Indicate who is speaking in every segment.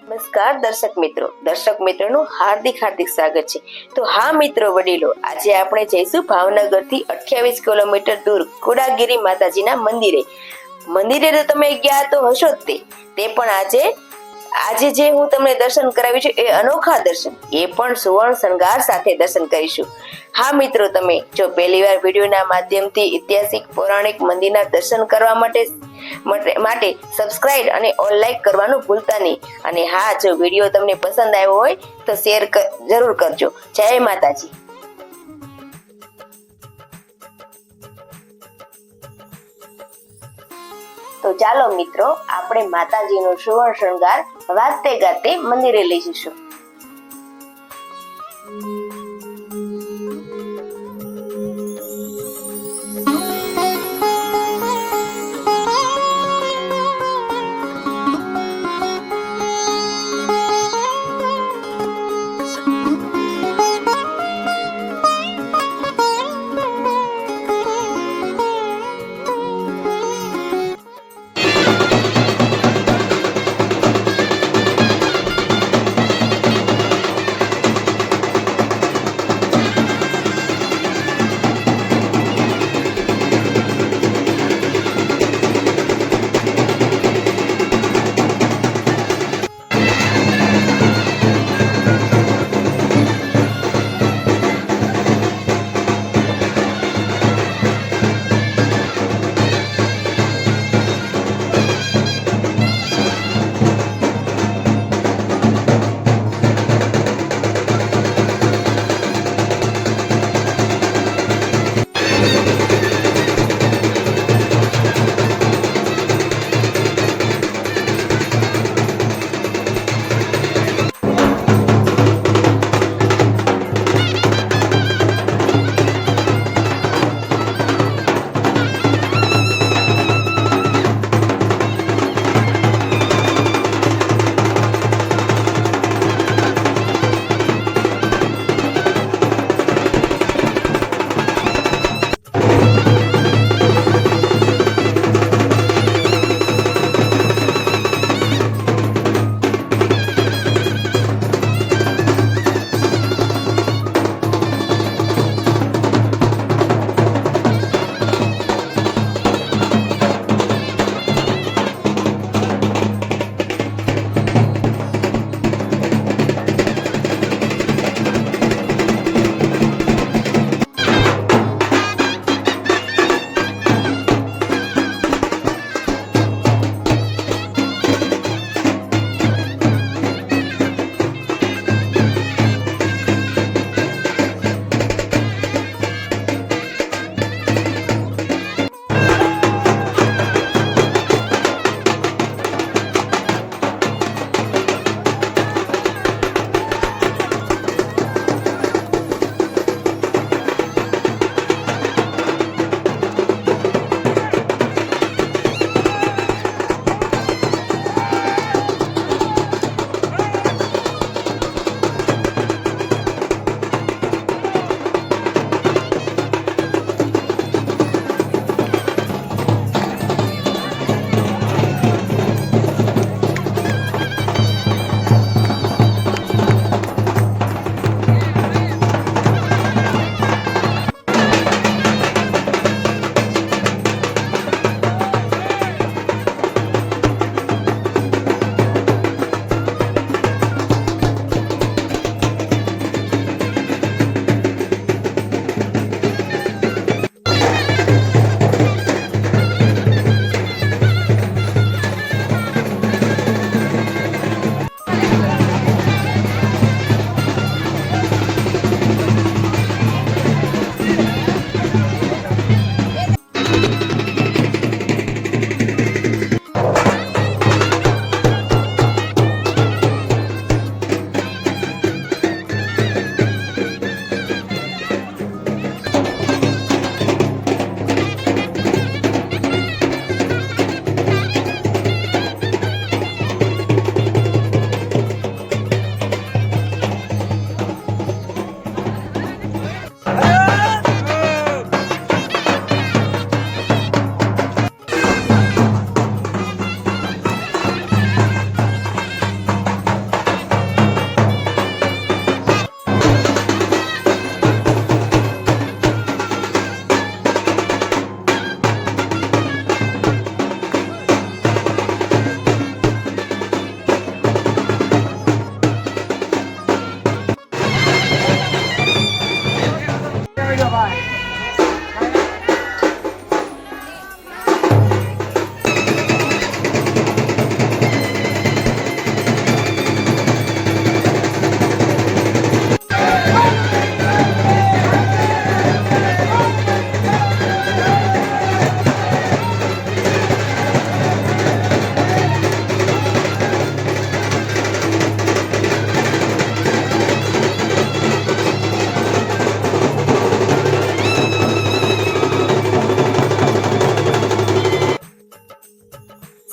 Speaker 1: નમસ્કાર દર્શક મિત્રોનું હાર્દિક સ્વાગત છે। તો હા મિત્રો વડીલો, આજે આપણે જઈશું ભાવનગર થી 28 કિલોમીટર દૂર કુડાગીરી માતાજીના મંદિરે તો તમે ગયા તો હશો જ તે પણ આજે જે હું તમને દર્શન કરાવી છું એ અનોખા દર્શન, એ પણ સુવર્ણ શણગાર સાથે દર્શન કરીશું। હા મિત્રો, તમે જો પહેલીવાર વિડીયોના માધ્યમથી ઐતિહાસિક પૌરાણિક મંદિરના દર્શન કરવા માટે સબસ્ક્રાઇબ અને ઓલ લાઈક કરવાનું ભૂલતા નહીં। અને હા, જો વિડીયો તમને પસંદ આવ્યો હોય તો શેર જરૂર કરજો। જય માતાજી। તો ચાલો મિત્રો, આપણે માતાજીનો સુવર્ણ શણગાર વાજતે ગાતે મંદિરે લઈ જઈશું।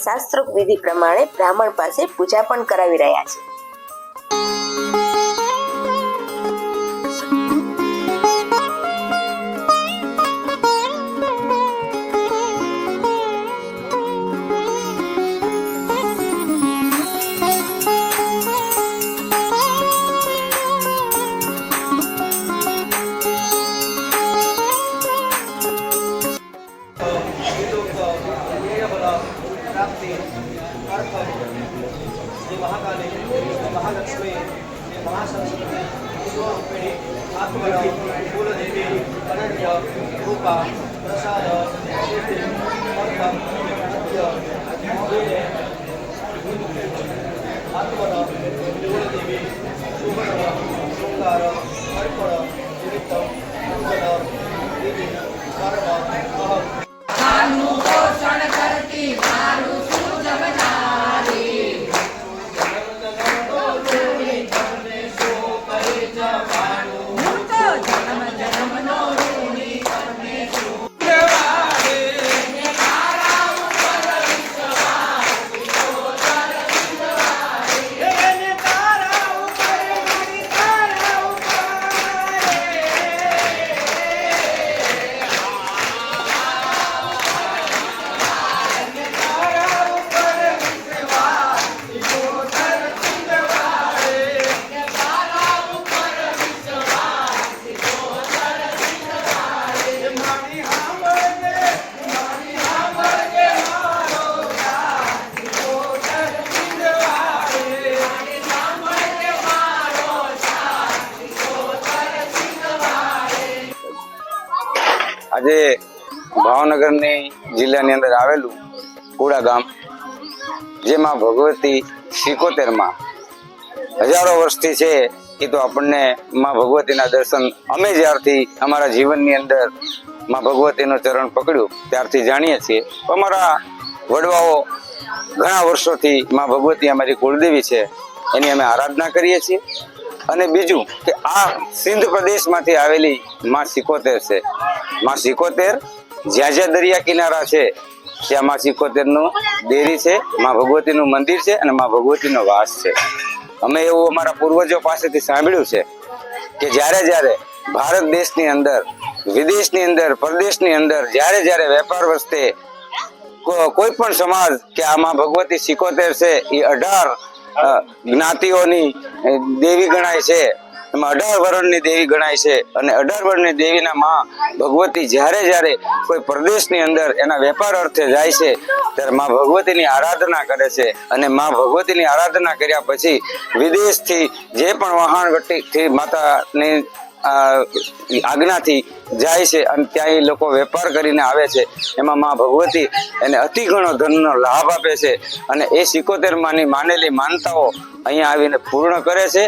Speaker 1: શાસ્ત્રોક્ત વિધિ પ્રમાણે બ્રાહ્મણ પાસે પૂજા પણ કરાવી રહ્યા છે.
Speaker 2: महालक्ष्मी महासरस्वती स्वरूपिणी आत्मना कुलदेवी अनन्य रूपा प्रसाद सिद्धि अर्थम सत्य आत्मना कुलदेवी सुवर्ण शृंगार अर्पण निमित्त पूजन विधि कर्म अहम
Speaker 3: पोषण करती मारू सुजमनारी
Speaker 4: આજે ભાવનગરની જિલ્લાની અંદર આવેલું કુડા ગામ, જેમાં ભગવતી 77માં હજારો વર્ષથી છે. એ તો આપણને માં ભગવતીના દર્શન અમે જ્યારથી અમારા જીવનની અંદર માં ભગવતીનું ચરણ પકડ્યું ત્યારથી જાણીએ છીએ. અમારા વડવાઓ ઘણા વર્ષોથી માં ભગવતી અમારી કુળદેવી છે, એની અમે આરાધના કરીએ છીએ. અને બીજું કે આ સિંધ પ્રદેશમાંથી આવેલી માં 77 છે. માં 77 જ્યાં જ્યાં દરિયા કિનારા છે ત્યાં માં 77નું દેરી છે, માં ભગવતીનું મંદિર છે અને માં ભગવતીનો વાસ છે. અમે એવું અમારા પૂર્વજો પાસેથી સાંભળ્યું છે કે જ્યારે જ્યારે ભારત દેશની અંદર, વિદેશની અંદર, પરદેશની અંદર જ્યારે વેપાર વસ્તે કોઈ પણ સમાજ કે આ માં ભગવતી 77 છે એ 18 જ્ઞાતિઓની દેવી ગણાય છે. એમાં 18 વર્ણની દેવી ગણાય છે અને 18 વર્ણની દેવીના માં ભગવતી જ્યારે કોઈ પ્રદેશની અંદર એના વેપાર અર્થે જાય છે ત્યારે માં ભગવતીની આરાધના કરે છે. અને માં ભગવતીની આરાધના કર્યા પછી વિદેશથી જે પણ વહાણવટીથી માતાની આજ્ઞાથી જાય છે અને ત્યાં એ લોકો વેપાર કરીને આવે છે. એમાં માં ભગવતી એને અતિ ઘણો ધનનો લાભ આપે છે અને એ 77 માની માનેલી માનતાઓ અહીંયા આવીને પૂર્ણ કરે છે.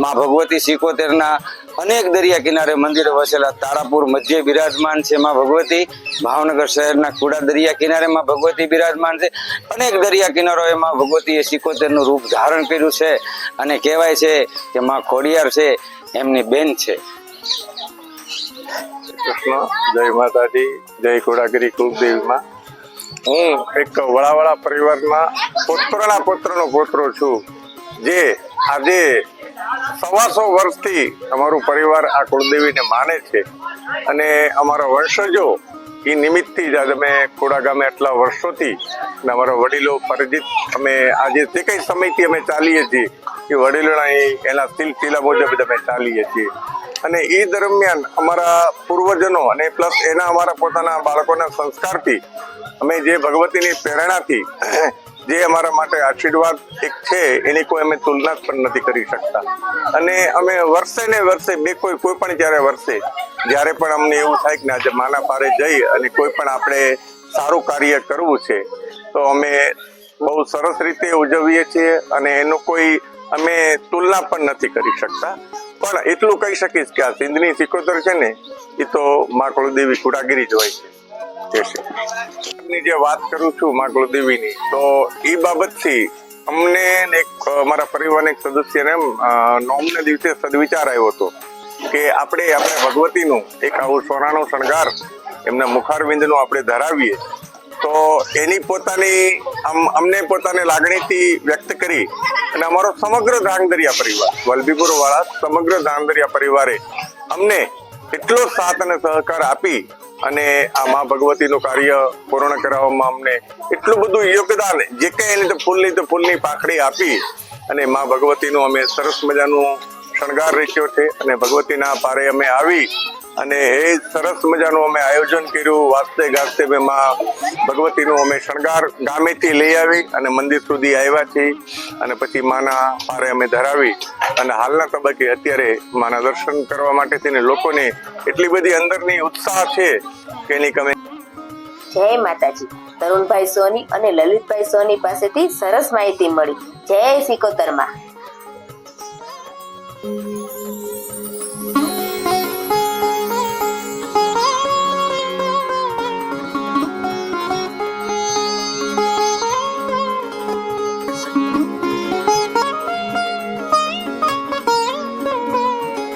Speaker 4: માં ભગવતી 77ના અનેક દરિયા કિનારે મંદિરો વસેલા તારાપુર મધ્ય બિરાજમાન છે માં ભગવતી. ભાવનગર શહેરના કુડા દરિયા કિનારે માં ભગવતી બિરાજમાન છે. અનેક દરિયા કિનારોએ માં ભગવતીએ 77નું રૂપ ધારણ કર્યું છે અને કહેવાય છે કે માં ખોડિયાર છે એમની બેન છે.
Speaker 5: કૃષ્ણ, જય માતાજી, જય કુડાગીરી કુલદેવીમાં. હું એક વડાવાળા પરિવારના પુત્રનો પુત્ર છું, જે આજે 125 વર્ષથી અમારું પરિવાર આ કુળદેવીને માને છે અને અમારા વંશજો એ નિમિત્તથી જ આજે અમે કુડા ગામે એટલા વર્ષોથી અમારા વડીલો પરિચિત અમે આજે જે કંઈ સમયથી અમે ચાલીએ છીએ એ વડીલોના એના સિલસિલા મુજબ અમે ચાલીએ છીએ. અને એ દરમિયાન અમારા પૂર્વજનો અને પ્લસ એના અમારા પોતાના બાળકોના સંસ્કારથી અમે જે ભગવતીની પ્રેરણાથી જે અમારા માટે આશીર્વાદ એક છે એની કોઈ અમે તુલના પણ નથી કરી શકતા. અને અમે વર્ષે ને વર્ષે કોઈ પણ જ્યારે વર્ષે જ્યારે પણ અમને એવું થાય કે આજે માના પારે જઈ અને કોઈ પણ આપણે સારું કાર્ય કરવું છે તો અમે બહુ સરસ રીતે ઉજવીએ છીએ અને એનું કોઈ અમે તુલના પણ નથી કરી શકતા. પણ એટલું કહી શકીશ કે આ સિંધની 77 છે ને એ તો માં કુળદેવી કુડાગીરી જ હોય છે. જે વાત કરું છું માં કુળદેવીની, તો એ બાબતથી અમને એક અમારા પરિવારના એક સદસ્યને નોમને દિવસે સદવિચાર આવ્યો હતો કે આપણે ભગવતીનું એક આવું સોનાનો શણગાર એમના મુખારવિંદનું આપણે ધરાવીએ તો એની પોતાની અમને પોતાની લાગણીથી વ્યક્ત કરી અને અમારો સમગ્ર ધાંગધ્રિયા પરિવાર, વલભીપુર વાળા સમગ્ર ધાંગધ્રિયા પરિવારે અમને એટલો સાથ અને સહકાર આપી અને આ મા ભગવતીનું કાર્ય પૂર્ણ કરાવવામાં અમને એટલું બધું યોગદાન, જે કઈ એની તો ફૂલની પાખડી આપી અને મા ભગવતીનું અમે સરસ મજાનું શણગાર રચ્યો છે અને ભગવતીના પારે અમે આવી અને એ સરસ મજાનું અમે આયોજન કર્યું. વાજતે ગાજતે માં ભગવતીનું અમે શણગાર ગામેથી લઈ આવી અને મંદિર સુધી આવ્યા છીએ અને પછી માના પારે અમે ધરાવી અને હાલના તબક્કે અત્યારે માના દર્શન કરવા માટે થઈને લોકોને એટલી બધી અંદરની ઉત્સાહ છે કે એની કમે.
Speaker 1: જય માતાજી. તરુણભાઈ સોની અને લલિતભાઈ સોની પાસેથી સરસ માહિતી મળી. જય સિકોતરમાં.